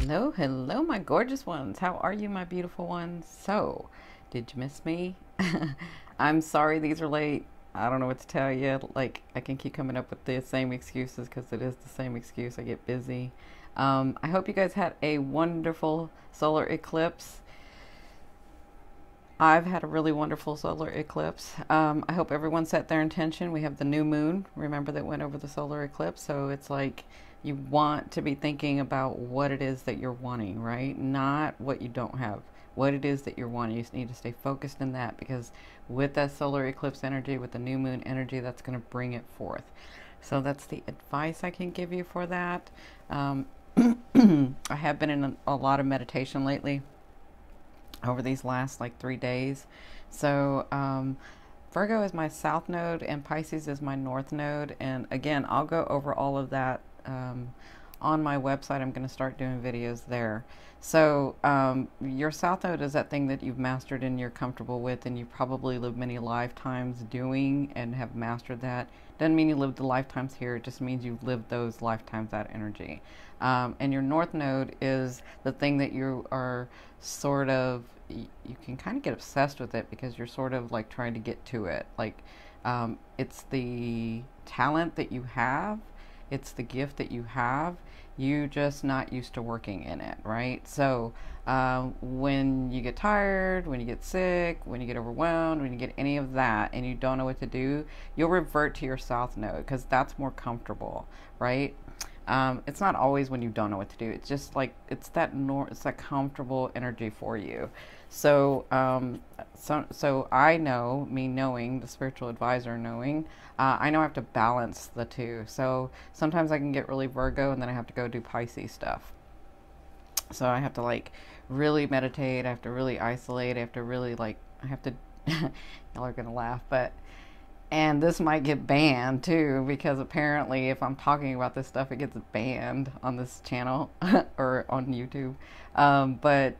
Hello, hello, my gorgeous ones. How are you, my beautiful ones? So, did you miss me? I'm sorry these are late. I don't know what to tell you. Like, I can keep coming up with the same excuses because it is the same excuse. I get busy. I hope you guys had a wonderful solar eclipse. I've had a really wonderful solar eclipse. I hope everyone set their intention. We have the new moon, remember, that went over the solar eclipse. So it's like you want to be thinking about what it is that you're wanting, right? Not what you don't have. What it is that you're wanting. You just need to stay focused in that because with that solar eclipse energy, with the new moon energy, that's going to bring it forth. So that's the advice I can give you for that. I have been in a lot of meditation lately over these last like 3 days. So Virgo is my south node and Pisces is my north node. And again, I'll go over all of that on my website. I'm going to start doing videos there. So your south node is that thing that you've mastered and you're comfortable with and you probably lived many lifetimes doing and have mastered that. Doesn't mean you lived the lifetimes here. It just means you've lived those lifetimes, that energy. And your north node is the thing that you are sort of, you can kind of get obsessed with it because you're sort of like trying to get to it. Like it's the talent that you have. It's the gift that you have. You just not used to working in it, right? So when you get tired, when you get sick, when you get overwhelmed, when you get any of that and you don't know what to do, you'll revert to your south node because that's more comfortable, right? It's not always when you don't know what to do. It's just like it's that comfortable energy for you. So so I know, me knowing, the spiritual advisor knowing, I know I have to balance the two. So sometimes I can get really Virgo and then I have to go do Pisces stuff. So I have to like really meditate. I have to really isolate. I have to really like I have to. Y'all are gonna laugh, but. And this might get banned too, because apparently if I'm talking about this stuff, it gets banned on this channel or on YouTube. But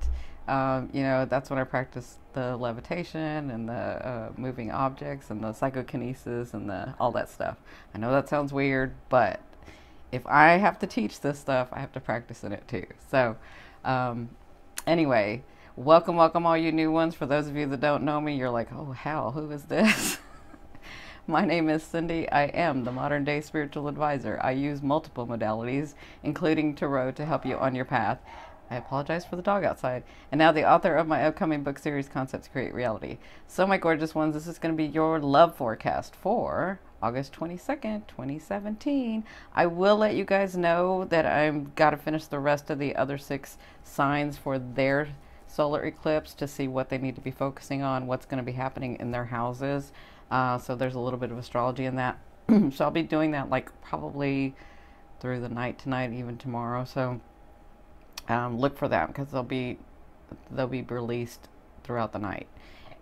you know, that's when I practice the levitation and the moving objects and the psychokinesis and the all that stuff. I know that sounds weird, but if I have to teach this stuff, I have to practice in it too. So anyway, welcome, welcome all you new ones. For those of you that don't know me, you're like, oh hell, who is this? My name is Cindy. I am the modern day spiritual advisor. I use multiple modalities, including tarot, to help you on your path. I apologize for the dog outside. And now the author of my upcoming book series, Concepts Create Reality. So my gorgeous ones, this is going to be your love forecast for August 22nd, 2017. I will let you guys know that I've got to finish the rest of the other 6 signs for their solar eclipse to see what they need to be focusing on, what's going to be happening in their houses. So there's a little bit of astrology in that. So I'll be doing that like probably through the night tonight, even tomorrow. So look for them because they'll be released throughout the night.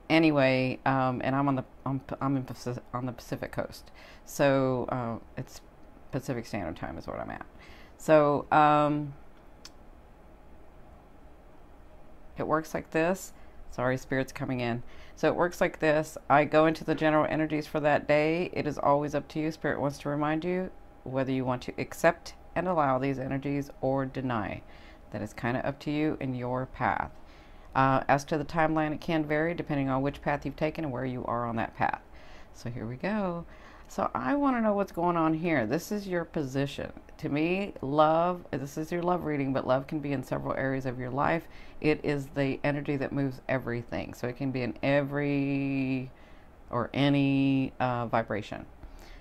Anyway, and I'm on the Pacific coast, so it's Pacific Standard Time is what I'm at. So it works like this. Sorry, spirit's coming in. So it works like this. I go into the general energies for that day. It is always up to you. Spirit wants to remind you whether you want to accept and allow these energies or deny. That is kind of up to you and your path. As to the timeline, it can vary depending on which path you've taken and where you are on that path. So here we go. So I want to know what's going on here. This is your position. To me, love, this is your love reading, but love can be in several areas of your life. It is the energy that moves everything. So it can be in every or any vibration.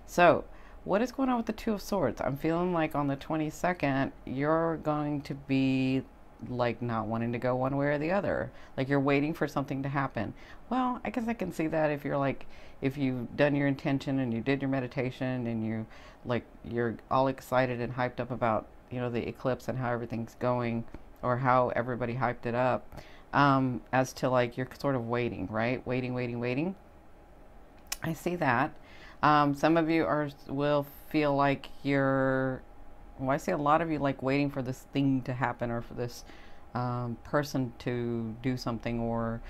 So what is going on with the Two of Swords? I'm feeling like on the 22nd, you're going to be like not wanting to go one way or the other. Like you're waiting for something to happen. Well, I guess I can see that if you're like, if you've done your intention and you did your meditation and you like, you're all excited and hyped up about, you know, the eclipse and how everything's going or how everybody hyped it up, as to like, you're sort of waiting, right? Waiting. I see that. Some of you will feel like you're, well, I see a lot of you like waiting for this thing to happen or for this person to do something or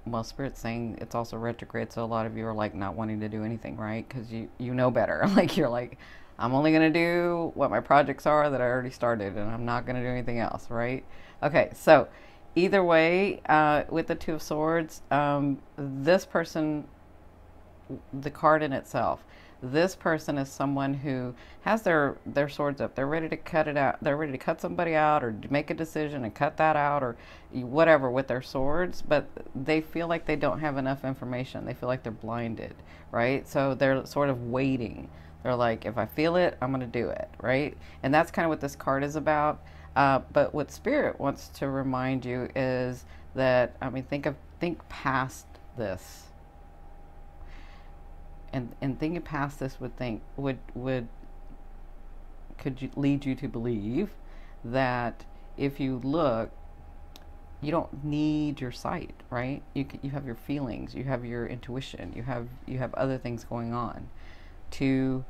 well, Spirit's saying it's also retrograde, so a lot of you are like not wanting to do anything, right? Because you know better. Like you're like, I'm only going to do what my projects are that I already started, and I'm not going to do anything else, right? Okay, so either way, with the Two of Swords, this person, the card in itself, this person is someone who has their swords up. They're ready to cut it out. They're ready to cut somebody out or make a decision and cut that out or whatever with their swords, but they feel like they don't have enough information. They feel like they're blinded, right? So they're sort of waiting. They're like, if I feel it, I'm going to do it, right? And that's kind of what this card is about. But what Spirit wants to remind you is that, I mean, think past this, and thinking past this would could you lead you to believe that if you look, you don't need your sight, right? You have your feelings, you have your intuition, you have other things going on to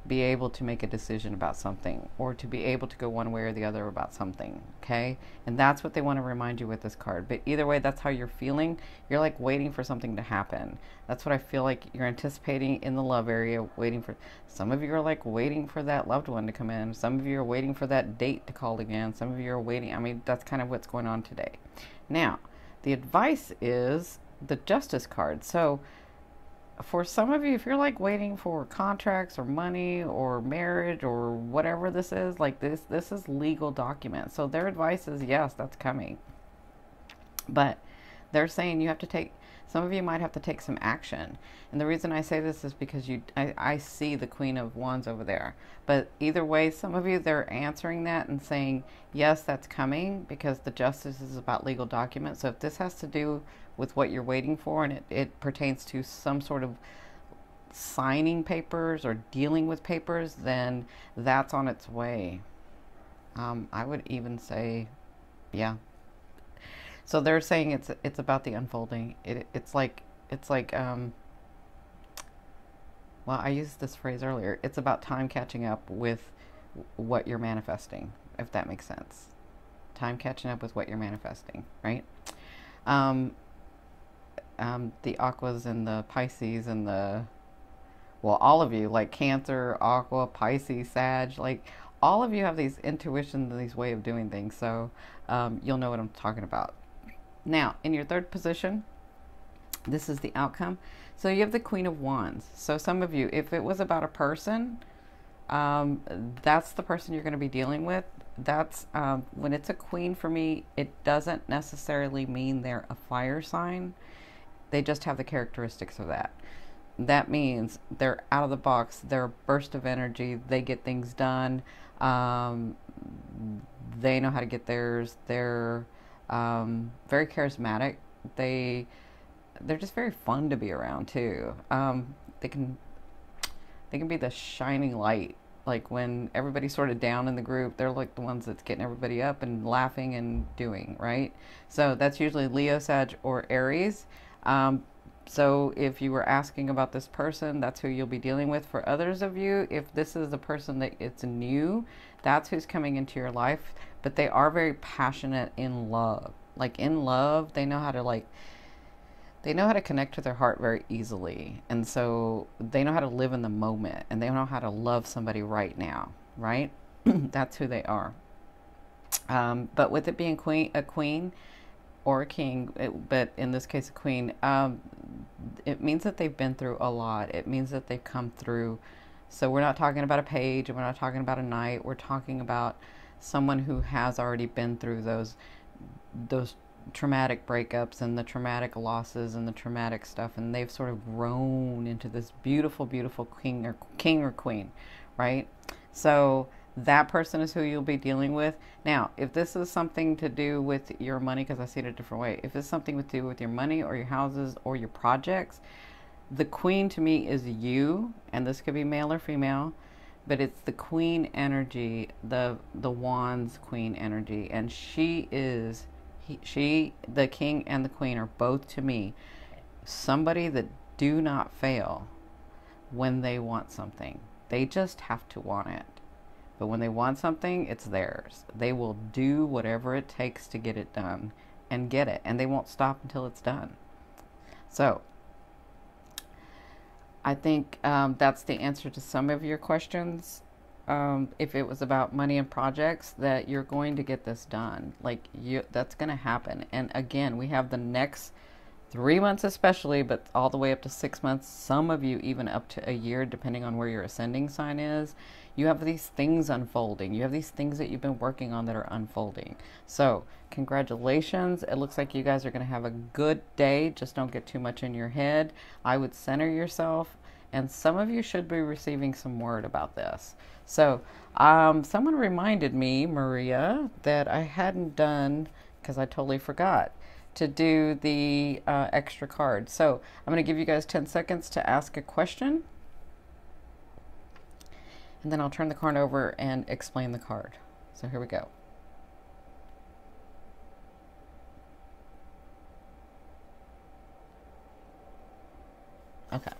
be able to make a decision about something, or to be able to go one way or the other about something, okay? And that's what they want to remind you with this card. But either way, that's how you're feeling. You're like waiting for something to happen. That's what I feel like you're anticipating in the love area, waiting for. Some of you are like waiting for that loved one to come in. Some of you are waiting for that date to call again. Some of you are waiting. I mean, that's kind of what's going on today. Now, the advice is the Justice card. So for some of you, if you're like waiting for contracts or money or marriage or whatever this is, like this is legal documents. So their advice is, yes, that's coming. But they're saying you have to take, some of you might have to take some action. And the reason I say this is because I see the Queen of Wands over there. But either way, some of you, they're answering that and saying, yes, that's coming, because the Justice is about legal documents. So if this has to do with what you're waiting for, and it pertains to some sort of signing papers or dealing with papers, then that's on its way. I would even say, yeah. So they're saying it's about the unfolding. It's like well, I used this phrase earlier. It's about time catching up with what you're manifesting, if that makes sense. Time catching up with what you're manifesting, right? The Aquas and the Pisces and the, well, all of you, like Cancer, Aqua, Pisces, Sag, like all of you have these intuitions and these way of doing things. So you'll know what I'm talking about. Now, in your third position, this is the outcome. So you have the Queen of Wands. So some of you, if it was about a person, that's the person you're going to be dealing with. That's when it's a queen, for me, it doesn't necessarily mean they're a fire sign. They just have the characteristics of that. That means they're out of the box. They're a burst of energy. They get things done. They know how to get theirs. They're very charismatic. They're just very fun to be around too. They can be the shining light. Like when everybody's sort of down in the group, they're like the ones that's getting everybody up and laughing and doing, right? So that's usually Leo, Sag, or Aries. So if you were asking about this person, that's who you'll be dealing with. For others of you, if this is a person that it's new, that's who's coming into your life. But they are very passionate in love. Like in love, they know how to connect to their heart very easily. And so they know how to live in the moment, and they know how to love somebody right now, right? That's who they are. But with it being a queen or a king, but in this case a queen, it means that they've been through a lot. It means that they've come through. So we're not talking about a page, and we're not talking about a night. We're talking about someone who has already been through those traumatic breakups and the traumatic losses and the traumatic stuff, and they've sort of grown into this beautiful, beautiful king or queen, right? So that person is who you'll be dealing with. Now, if this is something to do with your money, because I see it a different way, if it's something to do with your money or your houses or your projects, the queen to me is you, and this could be male or female, but it's the queen energy, the wands queen energy, and the king and the queen are both to me somebody that do not fail when they want something. They just have to want it. But when they want something, it's theirs. They will do whatever it takes to get it done and get it. And they won't stop until it's done. So I think that's the answer to some of your questions. If it was about money and projects, that you're going to get this done. Like that's going to happen. And again, we have the next 3 months especially, but all the way up to 6 months, some of you even up to a year, depending on where your ascending sign is. You have these things unfolding. You have these things that you've been working on that are unfolding. So congratulations. It looks like you guys are going to have a good day. Just don't get too much in your head. I would center yourself, and some of you should be receiving some word about this. So someone reminded me, Maria, that I hadn't done, because I totally forgot, to do the extra card. So I'm going to give you guys 10 seconds to ask a question, and then I'll turn the card over and explain the card. So here we go. Okay.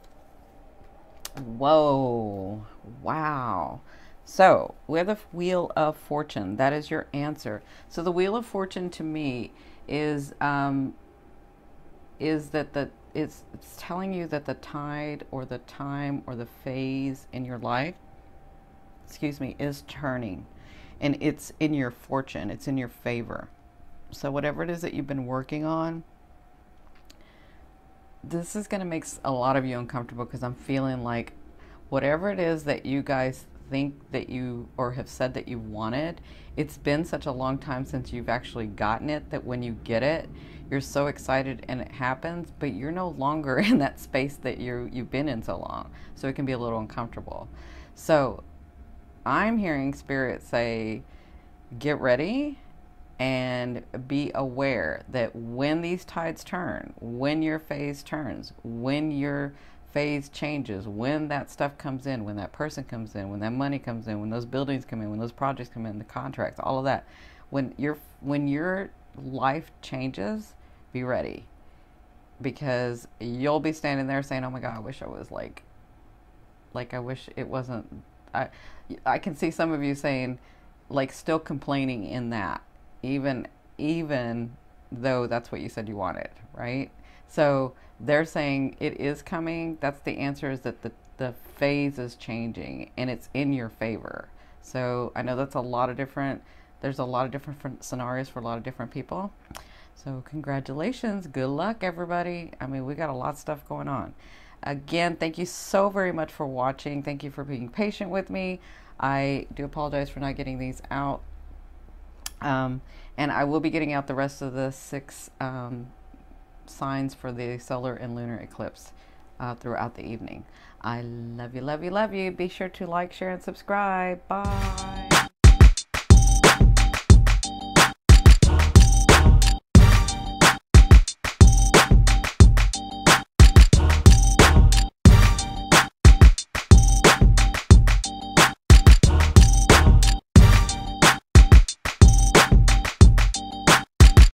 Whoa. Wow. So we have the Wheel of Fortune. That is your answer. So the Wheel of Fortune to me is that it's telling you that the tide or the time or the phase in your life, excuse me, is turning, and it's in your fortune. It's in your favor. So whatever it is that you've been working on, this is going to make a lot of you uncomfortable, because I'm feeling like whatever it is that you guys think that you or have said that you wanted, it's been such a long time since you've actually gotten it that when you get it, you're so excited and it happens, but you're no longer in that space that you've been in so long. So it can be a little uncomfortable. So I'm hearing Spirit say, get ready and be aware that when these tides turn, when your phase turns, when your phase changes, when that stuff comes in, when that person comes in, when that money comes in, when those buildings come in, when those projects come in, the contracts, all of that, when your life changes, be ready, because you'll be standing there saying, oh my God, I wish I was like I wish it wasn't. I can see some of you saying, like, still complaining in that, even though that's what you said you wanted, right? So they're saying it is coming. That's the answer, is that the phase is changing and it's in your favor. So I know that's a lot of different, there's a lot of different scenarios for a lot of different people. So congratulations. Good luck, everybody. I mean, we got a lot of stuff going on. Again, thank you so very much for watching. Thank you for being patient with me. I do apologize for not getting these out. And I will be getting out the rest of the 6 signs for the solar and lunar eclipse throughout the evening. I love you, love you, love you. Be sure to like, share, and subscribe. Bye.